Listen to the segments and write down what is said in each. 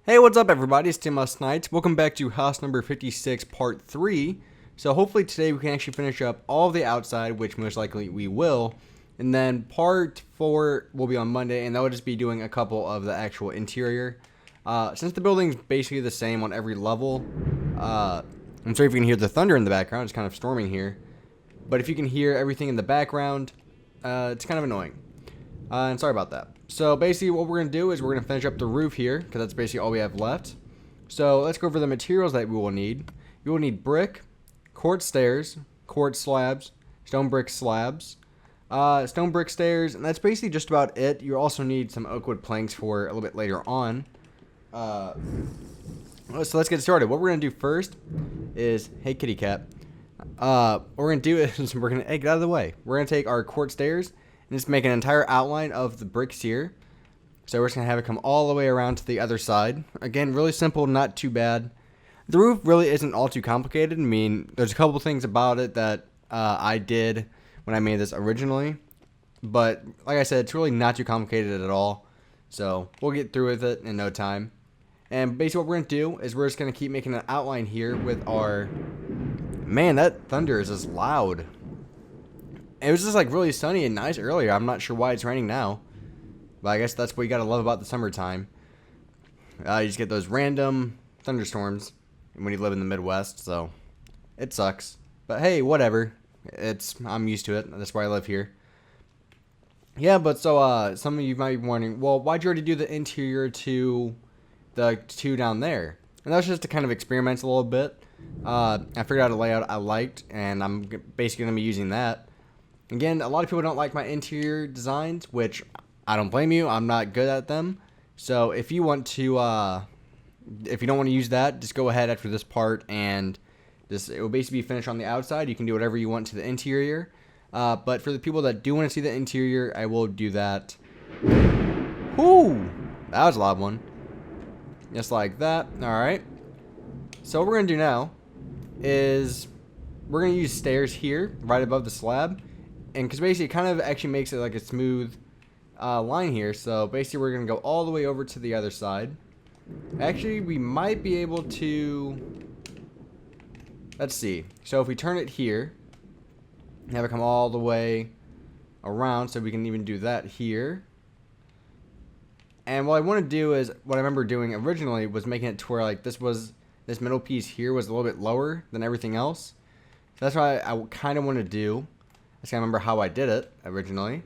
Hey, what's up everybody, it's SNipEz. Welcome back to house number 56 part 3. So hopefully today we can actually finish up all of the outside, which most likely we will. And then part 4 will be on Monday, and that will just be doing a couple of the actual interior. Since the building's basically the same on every level, I'm sorry if you can hear the thunder in the background, it's kind of storming here. But if you can hear everything in the background, it's kind of annoying. And sorry about that. So basically what we're going to do is we're going to finish up the roof here, because that's basically all we have left. So let's go over the materials that we will need. You will need brick, quartz stairs, quartz slabs, stone brick slabs, stone brick stairs, and that's basically just about it. You also need some oak wood planks for a little bit later on. So let's get started. What we're going to do first is, hey kitty cat, what we're going to do is we're going to get out of the way. We're going to take our quartz stairs and just make an entire outline of the bricks here. So we're just going to have it come all the way around to the other side. Again, really simple, not too bad. The roof really isn't all too complicated. I mean, there's a couple things about it that I did when I made this originally. But like I said, it's really not too complicated at all. So we'll get through with it in no time. And basically what we're going to do is we're just going to keep making an outline here with our... Man, that thunder is just loud. It was just like really sunny and nice earlier. I'm not sure why it's raining now. But I guess that's what you gotta love about the summertime. You just get those random thunderstorms when you live in the Midwest, so it sucks. But hey, whatever. I'm used to it. That's why I live here. Yeah, but so some of you might be wondering, well, why'd you already do the interior to the two down there? And that's just to kind of experiment a little bit. I figured out a layout I liked, and I'm basically gonna be using that. Again, a lot of people don't like my interior designs, which I don't blame you. I'm not good at them. So if you want to, if you don't want to use that, just go ahead after this part and it will basically be finished on the outside. You can do whatever you want to the interior. But for the people that do want to see the interior, I will do that. Whoo! That was a loud one. Just like that. Alright. So what we're going to do now is we're going to use stairs here, right above the slab. And because basically it kind of actually makes it like a smooth line here. So basically we're going to go all the way over to the other side. Actually, we might be able to... Let's see. So if we turn it here, have it come all the way around, so we can even do that here. And what I want to do is, what I remember doing originally was making it to where like this middle piece here was a little bit lower than everything else. So that's what I kind of want to do. I can't remember how I did it originally.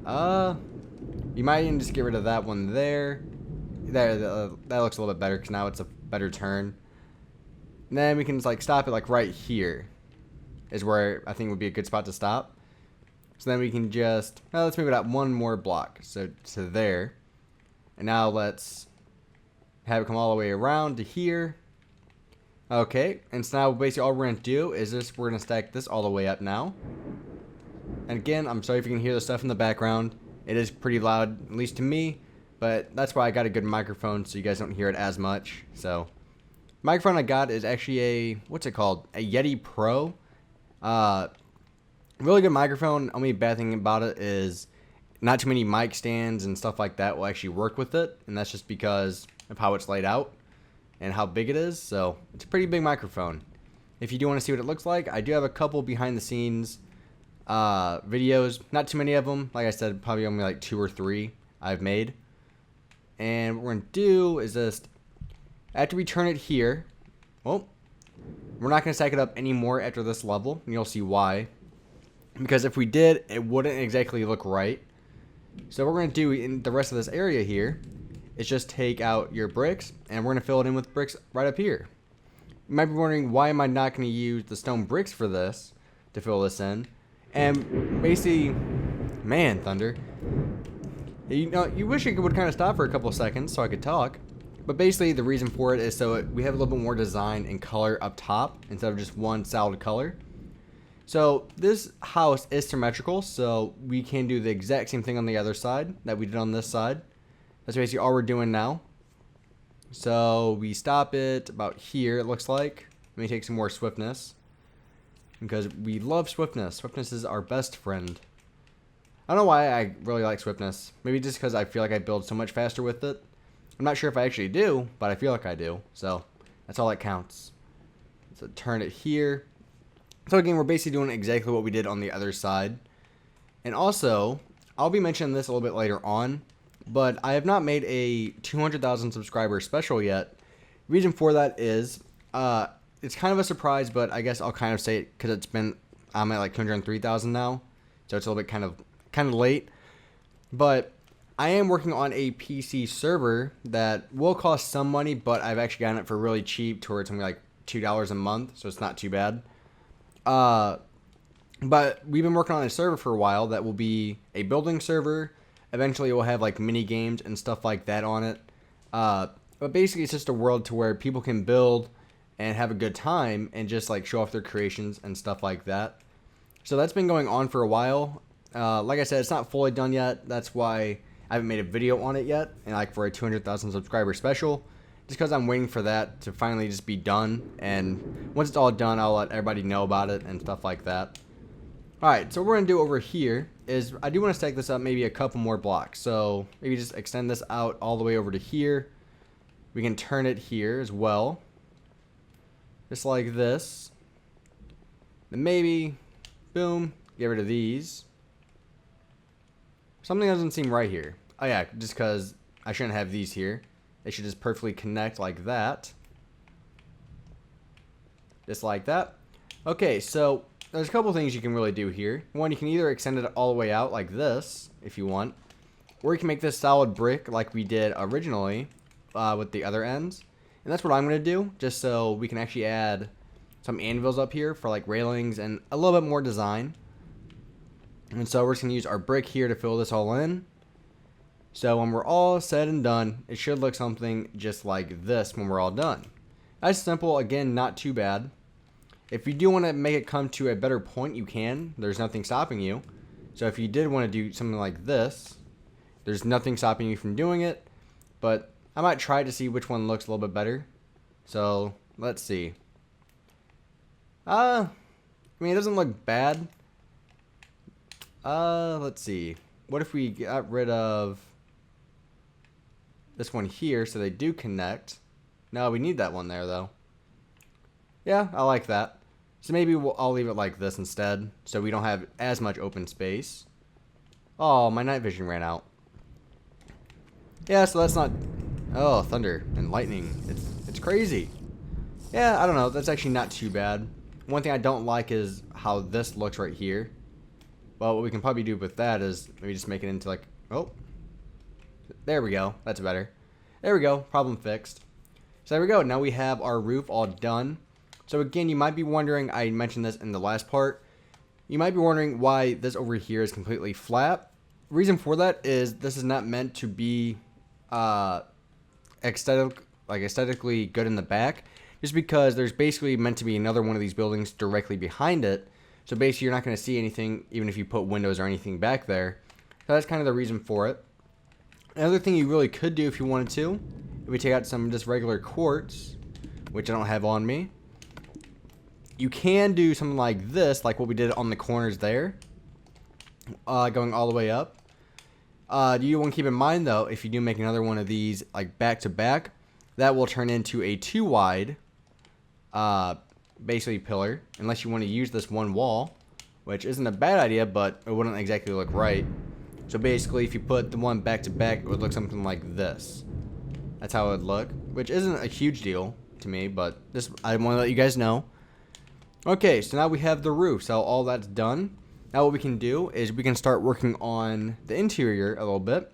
You might even just get rid of that one there. There, that looks a little bit better because now it's a better turn. And then we can just like stop it like right here. Is where I think would be a good spot to stop. So then we can just, let's move it out one more block. So to there. And now let's have it come all the way around to here. Okay, and so now basically all we're going to do is we're going to stack this all the way up now. And again, I'm sorry if you can hear the stuff in the background. It is pretty loud, at least to me, but that's why I got a good microphone so you guys don't hear it as much. So, microphone I got is actually a, what's it called? A Yeti Pro. Really good microphone. Only bad thing about it is not too many mic stands and stuff like that will actually work with it, and that's just because of how it's laid out and how big it is. So it's a pretty big microphone. If you do want to see what it looks like, I do have a couple behind the scenes videos, not too many of them. Like I said, probably only like 2 or 3 I've made. And what we're gonna do is just after we turn it here, well, we're not gonna stack it up anymore after this level, and you'll see why. Because if we did, it wouldn't exactly look right. So what we're gonna do in the rest of this area here is just take out your bricks, and we're going to fill it in with bricks right up here. You might be wondering, why am I not going to use the stone bricks for this, to fill this in? And basically, man, thunder. You know, you wish it would kind of stop for a couple of seconds so I could talk. But basically, the reason for it is so we have a little bit more design and color up top, instead of just one solid color. So this house is symmetrical, so we can do the exact same thing on the other side that we did on this side. That's basically all we're doing now. So we stop it about here, it looks like. Let me take some more swiftness. Because we love swiftness. Swiftness is our best friend. I don't know why I really like swiftness. Maybe just because I feel like I build so much faster with it. I'm not sure if I actually do, but I feel like I do. So that's all that counts. So turn it here. So again, we're basically doing exactly what we did on the other side. And also, I'll be mentioning this a little bit later on, but I have not made a 200,000 subscriber special yet. Reason for that is, it's kind of a surprise, but I guess I'll kind of say it because I'm at like 203,000 now, so it's a little bit kind of late. But I am working on a PC server that will cost some money, but I've actually gotten it for really cheap, towards something like $2 a month, so it's not too bad. But we've been working on a server for a while that will be a building server. Eventually it will have like mini games and stuff like that on it. But basically it's just a world to where people can build and have a good time and just like show off their creations and stuff like that. So that's been going on for a while. Like I said, it's not fully done yet. That's why I haven't made a video on it yet, and like for a 200,000 subscriber special, just because I'm waiting for that to finally just be done. And once it's all done, I'll let everybody know about it and stuff like that. Alright, so what we're going to do over here is I do want to stack this up maybe a couple more blocks. So maybe just extend this out all the way over to here. We can turn it here as well. Just like this. Then maybe, boom, get rid of these. Something doesn't seem right here. Oh yeah, just because I shouldn't have these here. They should just perfectly connect like that. Just like that. Okay, so there's a couple things you can really do here. One, you can either extend it all the way out like this, if you want. Or you can make this solid brick like we did originally with the other ends. And that's what I'm going to do, just so we can actually add some anvils up here for like railings and a little bit more design. And so we're just going to use our brick here to fill this all in. So when we're all said and done, it should look something just like this when we're all done. That's simple, again, not too bad. If you do want to make it come to a better point, you can. There's nothing stopping you. So if you did want to do something like this, there's nothing stopping you from doing it. But I might try to see which one looks a little bit better. So let's see. I mean, it doesn't look bad. Let's see. What if we got rid of this one here so they do connect? No, we need that one there though. Yeah, I like that. So maybe I'll leave it like this instead, so we don't have as much open space. Oh, my night vision ran out. Yeah, so that's not... Oh, thunder and lightning. It's crazy. Yeah, I don't know. That's actually not too bad. One thing I don't like is how this looks right here. Well, what we can probably do with that is maybe just make it into like... Oh. There we go. That's better. There we go. Problem fixed. So there we go. Now we have our roof all done. So again, you might be wondering, I mentioned this in the last part, you might be wondering why this over here is completely flat. Reason for that is this is not meant to be aesthetically good in the back, just because there's basically meant to be another one of these buildings directly behind it. So basically you're not going to see anything even if you put windows or anything back there. So that's kind of the reason for it. Another thing you really could do if you wanted to, if we take out some just regular quartz, which I don't have on me, you can do something like this, like what we did on the corners there, going all the way up. You want to keep in mind though, if you do make another one of these like back to back, that will turn into a 2 wide basically pillar, unless you want to use this one wall, which isn't a bad idea, but it wouldn't exactly look right. So basically if you put the one back to back, it would look something like this. That's how it would look, which isn't a huge deal to me, but this I want to let you guys know. Okay, so now we have the roof, so all that's done. Now what we can do is we can start working on the interior a little bit.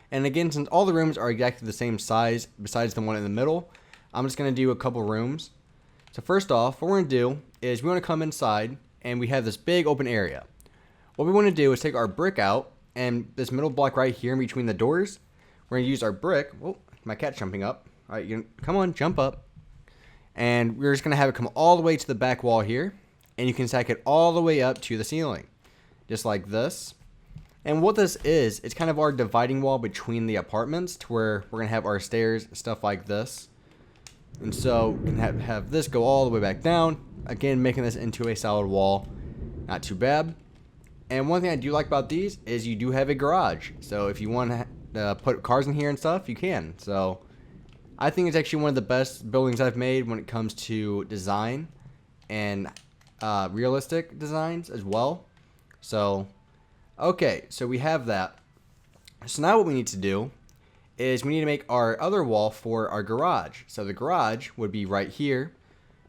And again, since all the rooms are exactly the same size besides the one in the middle, I'm just going to do a couple rooms. So first off, what we're going to do is we want to come inside and we have this big open area. What we want to do is take our brick out, and this middle block right here in between the doors, we're going to use our brick. Oh, my cat's jumping up. All right, come on, jump up. And we're just going to have it come all the way to the back wall here. And you can stack it all the way up to the ceiling. Just like this. And what this is, it's kind of our dividing wall between the apartments, to where we're going to have our stairs, stuff like this. And so we can have this go all the way back down. Again, making this into a solid wall. Not too bad. And one thing I do like about these is you do have a garage. So if you want to put cars in here and stuff, you can. So I think it's actually one of the best buildings I've made when it comes to design and realistic designs as well. So, okay, so we have that. So now what we need to do is we need to make our other wall for our garage. So the garage would be right here.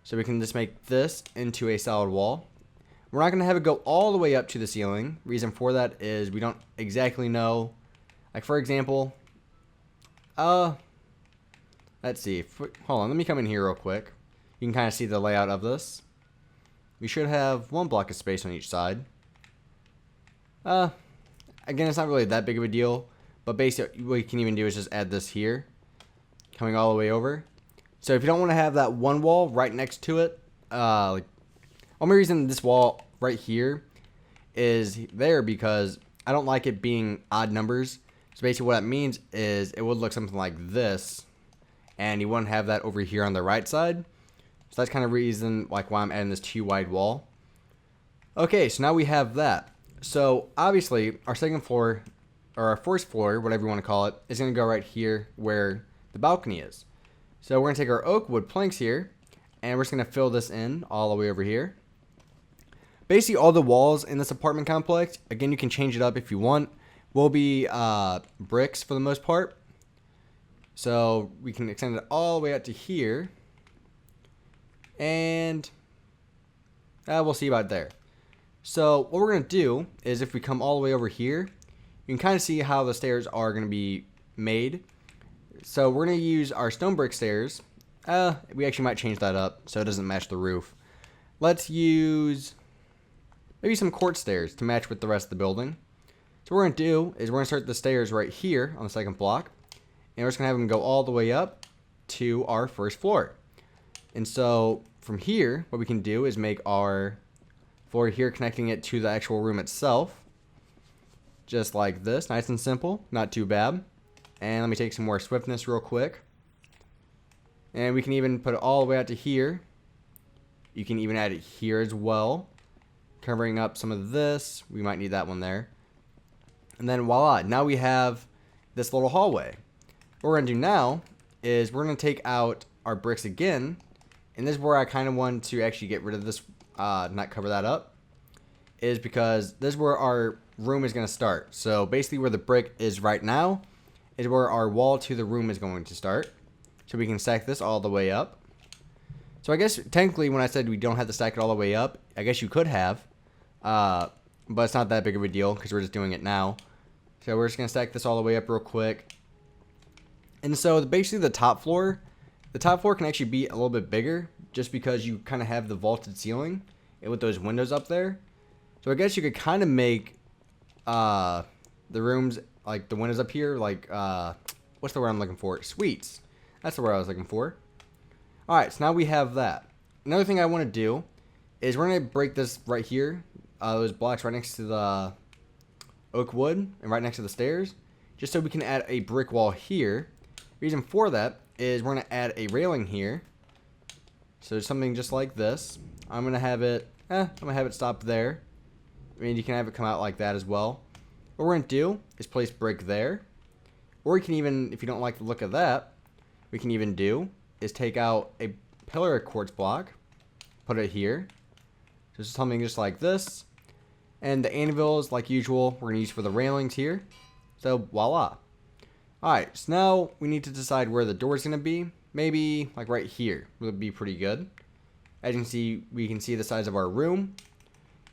So we can just make this into a solid wall. We're not going to have it go all the way up to the ceiling. Reason for that is we don't exactly know. Like, for example, let's see. Hold on, let me come in here real quick. You can kind of see the layout of this. We should have one block of space on each side. Again, it's not really that big of a deal. But basically, what you can even do is just add this here, coming all the way over. So if you don't want to have that one wall right next to it, like, only reason this wall right here is there because I don't like it being odd numbers. So basically what that means is it would look something like this, and you wouldn't have that over here on the right side. So that's kind of reason like why I'm adding this too wide wall. Okay, so now we have that. So obviously our second floor, or our first floor, whatever you want to call it, is going to go right here where the balcony is. So we're going to take our oak wood planks here, and we're just going to fill this in all the way over here. Basically, all the walls in this apartment complex, again, you can change it up if you want, will be bricks for the most part. So we can extend it all the way out to here, and we'll see about there. So what we're going to do is if we come all the way over here, you can kind of see how the stairs are going to be made. So we're going to use our stone brick stairs. We actually might change that up so it doesn't match the roof. Let's use maybe some quartz stairs to match with the rest of the building. So what we're going to do is we're going to start the stairs right here on the second block. And we're just going to have them go all the way up to our first floor. And so from here, what we can do is make our floor here, connecting it to the actual room itself. Just like this, nice and simple, not too bad. And let me take some more swiftness real quick. And we can even put it all the way out to here. You can even add it here as well, covering up some of this. We might need that one there. And then voila, now we have this little hallway. What we're going to do now is we're going to take out our bricks again. And this is where I kind of want to actually get rid of this, not cover that up. Is because this is where our room is going to start. So basically where the brick is right now is where our wall to the room is going to start. So we can stack this all the way up. So I guess technically when I said we don't have to stack it all the way up, I guess you could have. But it's not that big of a deal because we're just doing it now. So we're just going to stack this all the way up real quick. And so basically the top floor can actually be a little bit bigger just because you kind of have the vaulted ceiling and with those windows up there. So I guess you could kind of make the rooms, like the windows up here, like, what's the word I'm looking for? Suites. That's the word I was looking for. Alright, so now we have that. Another thing I want to do is we're going to break this right here, those blocks right next to the oak wood and right next to the stairs, just so we can add a brick wall here. Reason for that is we're going to add a railing here. So something just like this. I'm going to have it stop there. I mean, you can have it come out like that as well. What we're going to do is place brick there. Or you can even, if you don't like the look of that, we can even do is take out a pillar quartz block, put it here. So something just like this. And the anvils, like usual, we're going to use for the railings here. So voila. Alright, so now we need to decide where the door is going to be. Maybe like right here would be pretty good. As you can see, we can see the size of our room.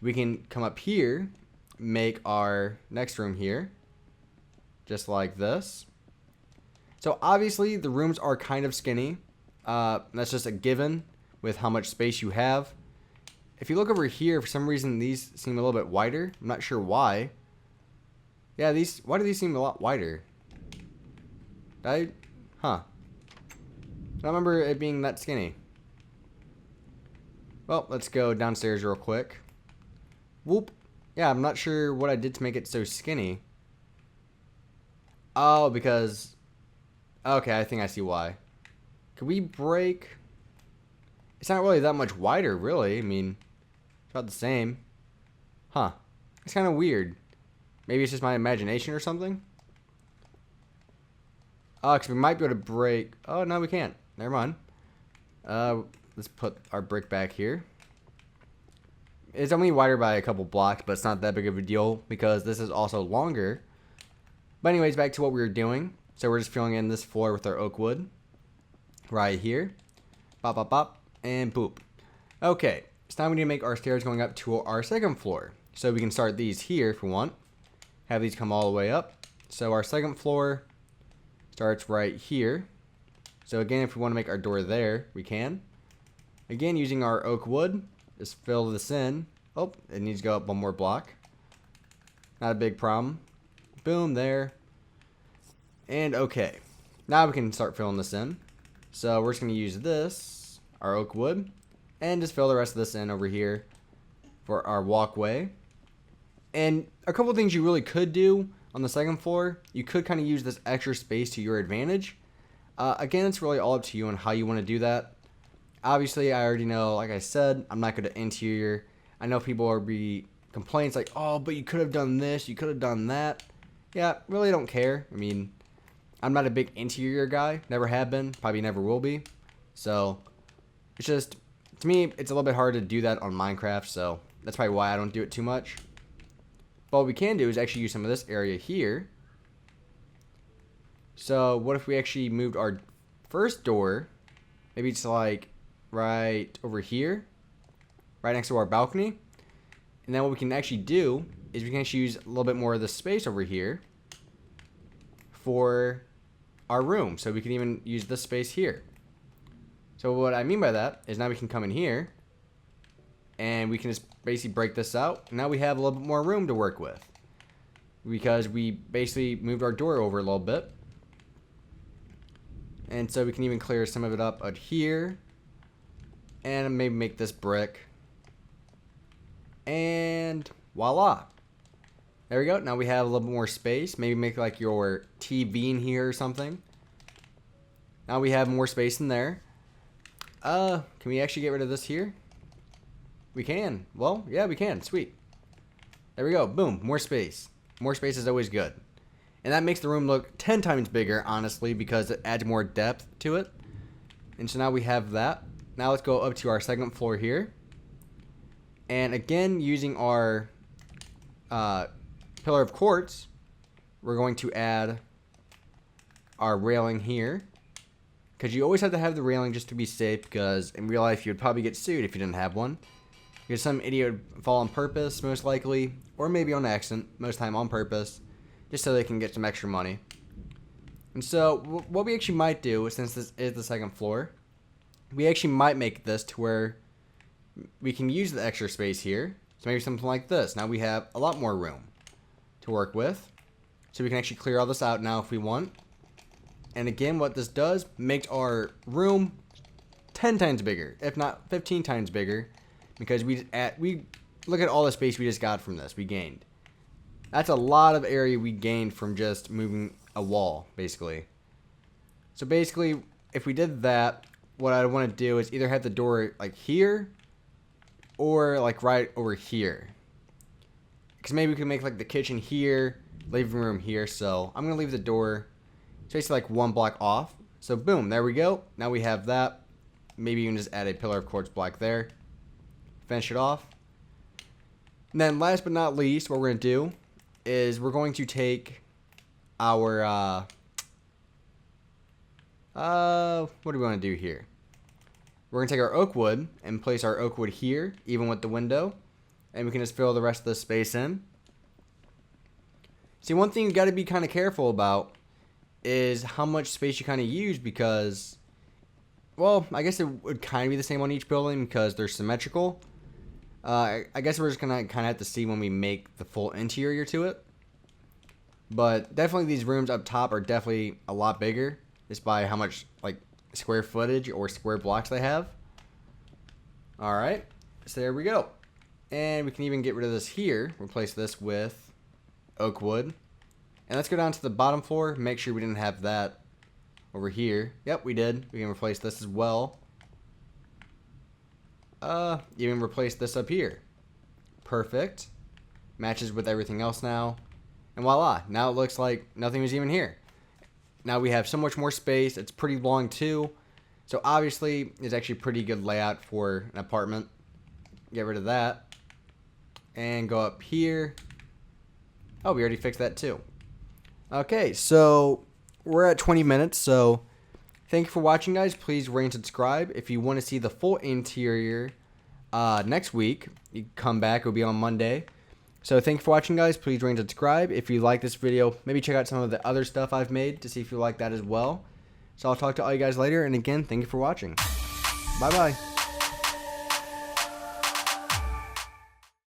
We can come up here, make our next room here, just like this. So obviously the rooms are kind of skinny. That's just a given with how much space you have. If you look over here, for some reason these seem a little bit wider. I'm not sure why. Yeah, why do these seem a lot wider? I don't remember it being that skinny. Well, let's go downstairs real quick. Whoop. Yeah, I'm not sure what I did to make it so skinny. Oh, because... Okay, I think I see why. Could we break... It's not really that much wider, really. I mean, it's about the same. Huh. It's kind of weird. Maybe it's just my imagination or something? Oh, because we might be able to break. Oh, no, we can't. Never mind. Let's put our brick back here. It's only wider by a couple blocks, but it's not that big of a deal because this is also longer. But anyways, back to what we were doing. So we're just filling in this floor with our oak wood. Right here. Bop, bop, bop. And boop. Okay. So now we need to make our stairs going up to our second floor. So we can start these here if we want. Have these come all the way up. So our second floor starts right here. So again, if we want to make our door there, we can. Again, using our oak wood, just fill this in. Oh, it needs to go up one more block. Not a big problem. Boom, there. And okay. Now we can start filling this in. So we're just going to use this, our oak wood, and just fill the rest of this in over here for our walkway. And a couple things you really could do on the second floor, you could kind of use this extra space to your advantage. Again, it's really all up to you on how you want to do that. Obviously, I already know, like I said, I'm not good at interior. I know people will be complaints like, oh, but you could have done this, you could have done that. Yeah, really don't care. I mean, I'm not a big interior guy. Never have been, probably never will be. So, it's just, to me, it's a little bit hard to do that on Minecraft, so that's probably why I don't do it too much. But what we can do is actually use some of this area here. So what if we actually moved our first door, maybe it's like right over here, right next to our balcony. And then what we can actually do is we can actually use a little bit more of the space over here for our room. So we can even use this space here. So what I mean by that is now we can come in here and we can just basically break this out. Now we have a little bit more room to work with because we basically moved our door over a little bit. And so we can even clear some of it up out here. And maybe make this brick. And voila. There we go. Now we have a little bit more space. Maybe make like your TV in here or something. Now we have more space in there. Can we actually get rid of this here? We can. Well, yeah, we can. Sweet. There we go. Boom. More space. More space is always good. And that makes the room look 10 times bigger, honestly, because it adds more depth to it. And so now we have that. Now let's go up to our second floor here. And again, using our pillar of quartz, we're going to add our railing here. Because you always have to have the railing just to be safe, because in real life you would probably get sued if you didn't have one. Because some idiot would fall on purpose, most likely, or maybe on accident, most time on purpose, just so they can get some extra money. And so what we actually might do, since this is the second floor, we actually might make this to where we can use the extra space here. So maybe something like this. Now we have a lot more room to work with. So we can actually clear all this out now if we want. And again, what this does, makes our room 10 times bigger, if not 15 times bigger, because we look at all the space we just got from this, we gained. That's a lot of area we gained from just moving a wall, basically. So basically, if we did that, what I want to do is either have the door like here or like right over here. Because maybe we can make like the kitchen here, living room here. So I'm going to leave the door basically like one block off. So boom, there we go. Now we have that. Maybe you can just add a pillar of quartz block there. Finish it off. And then last but not least, what we're going to do is we're going to take our what do we want to do here? We're going to take our oak wood and place our oak wood here, even with the window, and we can just fill the rest of the space in. See, one thing you got to be kind of careful about is how much space you kind of use, because, well, I guess it would kind of be the same on each building because they're symmetrical. I guess we're just gonna kind of have to see when we make the full interior to it. But definitely these rooms up top are definitely a lot bigger, just by how much like square footage or square blocks they have. Alright, so there we go. And we can even get rid of this here, replace this with oak wood. And let's go down to the bottom floor, make sure we didn't have that over here. Yep, we did. We can replace this as well. Even replace this up here. Perfect. Matches with everything else now. And voila, now it looks like nothing was even here. Now we have so much more space. It's pretty long too. So obviously, it's actually pretty good layout for an apartment. Get rid of that. And go up here. Oh, we already fixed that too. Okay, so we're at 20 minutes. So thank you for watching, guys. Please rate and subscribe. If you want to see the full interior next week, you come back. It'll be on Monday. So thank you for watching, guys. Please rate and subscribe. If you like this video, maybe check out some of the other stuff I've made to see if you like that as well. So I'll talk to all you guys later. And again, thank you for watching. Bye-bye.